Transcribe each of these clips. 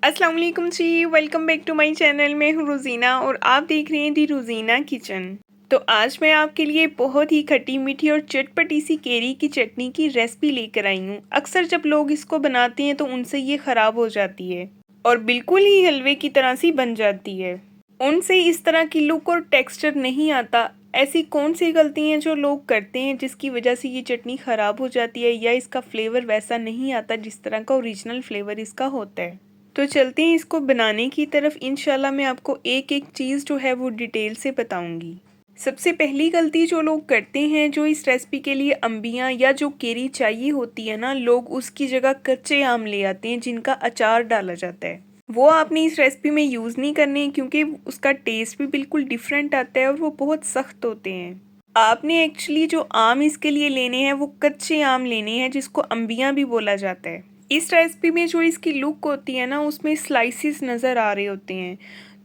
अस्सलाम वालेकुम जी, welcome back to my channel. मैं हूँ रोज़ीना और आप देख रहे हैं दी रोज़ीना किचन। तो आज मैं आपके लिए बहुत ही खट्टी मीठी और चटपटी सी केरी की चटनी की रेसिपी लेकर आई हूँ। अक्सर जब लोग इसको बनाते हैं तो उनसे ये ख़राब हो जाती है और बिल्कुल ही हलवे की तरह सी बन जाती है। उनसे इस तरह की लुक और टेक्सचर नहीं आता। ऐसी कौन सी गलती हैं जो लोग करते हैं जिसकी वजह से ये चटनी ख़राब हो जाती है या इसका फ्लेवर वैसा नहीं आता जिस तरह का ओरिजिनल फ्लेवर इसका होता है। तो चलते हैं इसको बनाने की तरफ। इंशाल्लाह मैं आपको एक एक चीज़ जो है वो डिटेल से बताऊंगी। सबसे पहली गलती जो लोग करते हैं, जो इस रेसिपी के लिए अम्बियाँ या जो केरी चाहिए होती है ना, लोग उसकी जगह कच्चे आम ले आते हैं जिनका अचार डाला जाता है। वो आपने इस रेसिपी में यूज़ नहीं करने क्योंकि उसका टेस्ट भी बिल्कुल डिफरेंट आता है और वो बहुत सख्त होते हैं। आपने एक्चुअली जो आम इसके लिए लेने हैं वो कच्चे आम लेने हैं जिसको अम्बियाँ भी बोला जाता है। इस रेसिपी में जो इसकी लुक होती है ना, उसमें स्लाइसिस नज़र आ रहे होते हैं,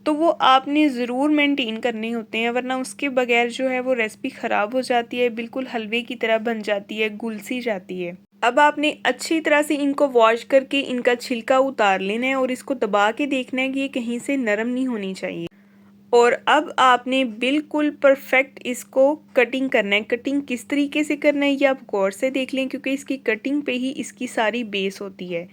तो वो आपने ज़रूर मेंटेन करने होते हैं, वरना उसके बगैर जो है वो रेसिपी ख़राब हो जाती है, बिल्कुल हलवे की तरह बन जाती है, घुल सी जाती है। अब आपने अच्छी तरह से इनको वॉश करके इनका छिलका उतार लेना है और इसको दबा के देखना है कि ये कहीं से नरम नहीं होनी चाहिए। और अब आपने बिल्कुल परफेक्ट इसको कटिंग करना है। कटिंग किस तरीके से करना है ये आप गौर से देख लें क्योंकि इसकी कटिंग पे ही इसकी सारी बेस होती है।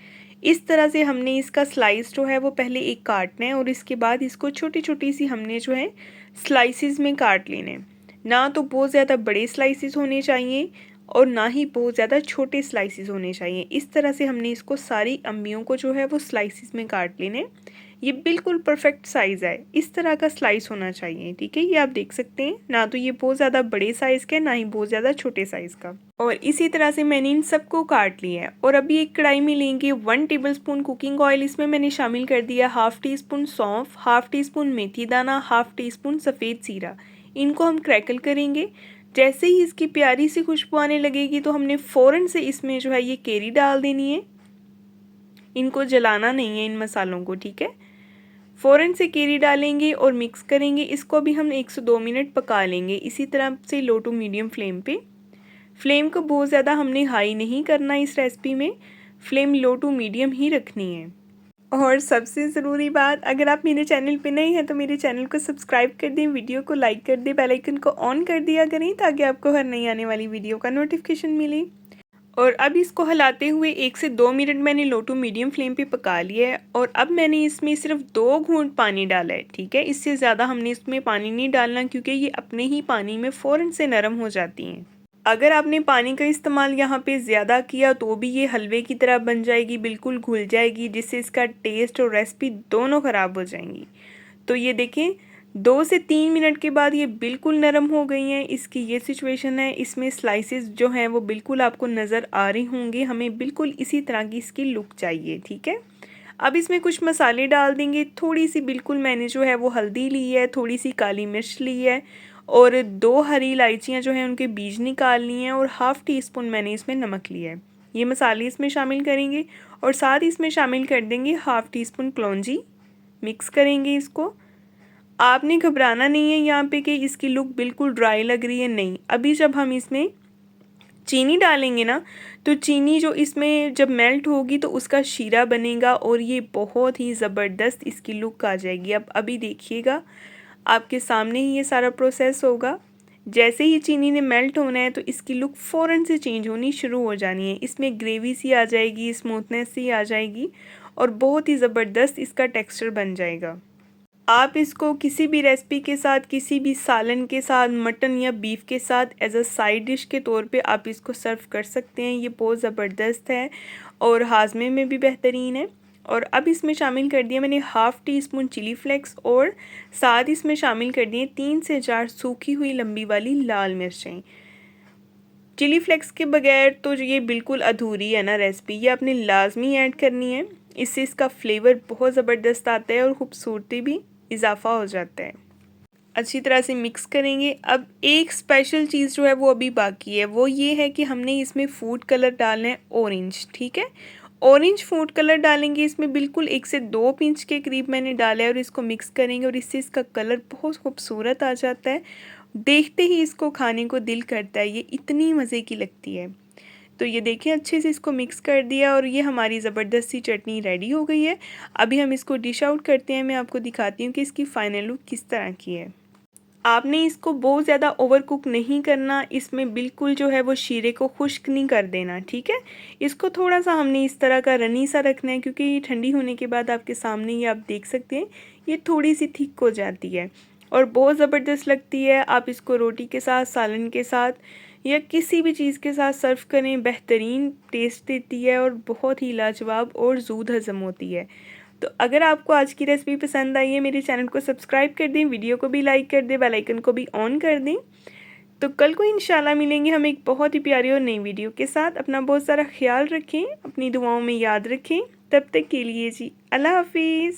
इस तरह से हमने इसका स्लाइस जो है वो पहले एक काटना है और इसके बाद इसको छोटी छोटी सी हमने जो है स्लाइसिस में काट लेने हैं। ना तो बहुत ज़्यादा बड़े स्लाइसिस होने चाहिए और ना ही बहुत ज़्यादा छोटे स्लाइसिस होने चाहिए। इस तरह से हमने इसको सारी अम्बियों को जो है वो स्लाइसिस में काट लेने। ये बिल्कुल परफेक्ट साइज़ है, इस तरह का स्लाइस होना चाहिए। ठीक है, ये आप देख सकते हैं, ना तो ये बहुत ज़्यादा बड़े साइज़ का है ना ही बहुत ज़्यादा छोटे साइज़ का। और इसी तरह से मैंने इन सबको काट लिया है और अभी एक कढ़ाई में लेंगे 1 टेबलस्पून कुकिंग ऑयल। इसमें मैंने शामिल कर दिया हाफ़ टी स्पून सौंफ, हाफ़ टी स्पून मेथी दाना, हाफ़ टी स्पून सफ़ेद जीरा। इनको हम क्रैकल करेंगे। जैसे ही इसकी प्यारी सी खुशबू आने लगेगी तो हमने फ़ौरन से इसमें जो है ये केरी डाल देनी है। इनको जलाना नहीं है इन मसालों को, ठीक है। फ़ौरन से केरी डालेंगे और मिक्स करेंगे। इसको भी हम 1 से 2 मिनट पका लेंगे इसी तरह से लो टू मीडियम फ्लेम पे। फ्लेम को बहुत ज़्यादा हमने हाई नहीं करना इस रेसिपी में, फ्लेम लो टू मीडियम ही रखनी है। और सबसे ज़रूरी बात, अगर आप मेरे चैनल पे नए हैं तो मेरे चैनल को सब्सक्राइब कर दें, वीडियो को लाइक कर दें, बेल आइकन को ऑन कर दिया करें ताकि आपको हर नई आने वाली वीडियो का नोटिफिकेशन मिले। और अब इसको हिलाते हुए 1 से 2 मिनट मैंने लो टू मीडियम फ्लेम पे पका लिया है और अब मैंने इसमें सिर्फ 2 घूंट पानी डाला है, ठीक है। इससे ज़्यादा हमने इसमें पानी नहीं डालना क्योंकि ये अपने ही पानी में फ़ौरन से नरम हो जाती हैं। अगर आपने पानी का इस्तेमाल यहाँ पे ज़्यादा किया तो भी ये हलवे की तरह बन जाएगी, बिल्कुल घुल जाएगी, जिससे इसका टेस्ट और रेसिपी दोनों ख़राब हो जाएंगी। तो ये देखें, 2 से 3 मिनट के बाद ये बिल्कुल नरम हो गई हैं। इसकी ये सिचुएशन है। इसमें स्लाइसेस जो हैं वो बिल्कुल आपको नज़र आ रहे होंगे। हमें बिल्कुल इसी तरह की इसकी लुक चाहिए, ठीक है। अब इसमें कुछ मसाले डाल देंगे। थोड़ी सी बिल्कुल मैंने जो है वो हल्दी ली है, थोड़ी सी काली मिर्च ली है और 2 हरी इलायचियाँ जो हैं उनके बीज निकाल लिए हैं और हाफ़ टी स्पून मैंने इसमें नमक लिया है। ये मसाले इसमें शामिल करेंगे और साथ ही इसमें शामिल कर देंगे हाफ़ टी स्पून कलौंजी। मिक्स करेंगे इसको। आपने घबराना नहीं है यहाँ पे कि इसकी लुक बिल्कुल ड्राई लग रही है, नहीं। अभी जब हम इसमें चीनी डालेंगे ना, तो चीनी जो इसमें जब मेल्ट होगी तो उसका शीरा बनेगा और ये बहुत ही ज़बरदस्त इसकी लुक आ जाएगी। अब अभी देखिएगा, आपके सामने ही ये सारा प्रोसेस होगा। जैसे ही चीनी ने मेल्ट होना है तो इसकी लुक फ़ौरन से चेंज होनी शुरू हो जानी है। इसमें ग्रेवी सी आ जाएगी, स्मूथनेस सी आ जाएगी और बहुत ही ज़बरदस्त इसका टेक्स्चर बन जाएगा। आप इसको किसी भी रेसिपी के साथ, किसी भी सालन के साथ, मटन या बीफ के साथ एज अ साइड डिश के तौर पे आप इसको सर्व कर सकते हैं। ये बहुत ज़बरदस्त है और हाजमे में भी बेहतरीन है। और अब इसमें शामिल कर दिया मैंने half teaspoon chilli flakes और साथ इसमें शामिल कर दिए 3 से 4 सूखी हुई लंबी वाली लाल मिर्चें। चिली फ्लेक्स के बगैर तो ये बिल्कुल अधूरी है ना रेसिपी, ये आपने लाजमी ऐड करनी है। इससे इसका फ्लेवर बहुत ज़बरदस्त आता है और ख़ूबसूरती भी इजाफा हो जाता है। अच्छी तरह से मिक्स करेंगे। अब एक स्पेशल चीज़ जो है वो अभी बाकी है, वो ये है कि हमने इसमें फूड कलर डालना है ऑरेंज, ठीक है। ऑरेंज फूड कलर डालेंगे इसमें, बिल्कुल 1 से 2 पिंच के करीब मैंने डाला है और इसको मिक्स करेंगे और इससे इसका कलर बहुत खूबसूरत आ जाता है। देखते ही इसको खाने को दिल करता है, ये इतनी मज़े की लगती है। तो ये देखिए अच्छे से इसको मिक्स कर दिया और ये हमारी ज़बरदस्त सी चटनी रेडी हो गई है। अभी हम इसको डिश आउट करते हैं। मैं आपको दिखाती हूँ कि इसकी फ़ाइनल लुक किस तरह की है। आपने इसको बहुत ज़्यादा ओवर कुक नहीं करना, इसमें बिल्कुल जो है वो शीरे को खुश्क नहीं कर देना, ठीक है। इसको थोड़ा सा हमने इस तरह का रनी सा रखना है, क्योंकि ये ठंडी होने के बाद आपके सामने ही आप देख सकते हैं ये थोड़ी सी थिक हो जाती है और बहुत ज़बरदस्त लगती है। आप इसको रोटी के साथ, सालन के साथ या किसी भी चीज़ के साथ सर्व करें, बेहतरीन टेस्ट देती है और बहुत ही लाजवाब और ज़ूद हज़म होती है। तो अगर आपको आज की रेसिपी पसंद आई है, मेरे चैनल को सब्सक्राइब कर दें, वीडियो को भी लाइक कर दें, बेल आइकन को भी ऑन कर दें। तो कल को इंशाल्लाह मिलेंगे हम एक बहुत ही प्यारी और नई वीडियो के साथ। अपना बहुत सारा ख्याल रखें, अपनी दुआओं में याद रखें। तब तक के लिए जी अल्लाह हाफिज़।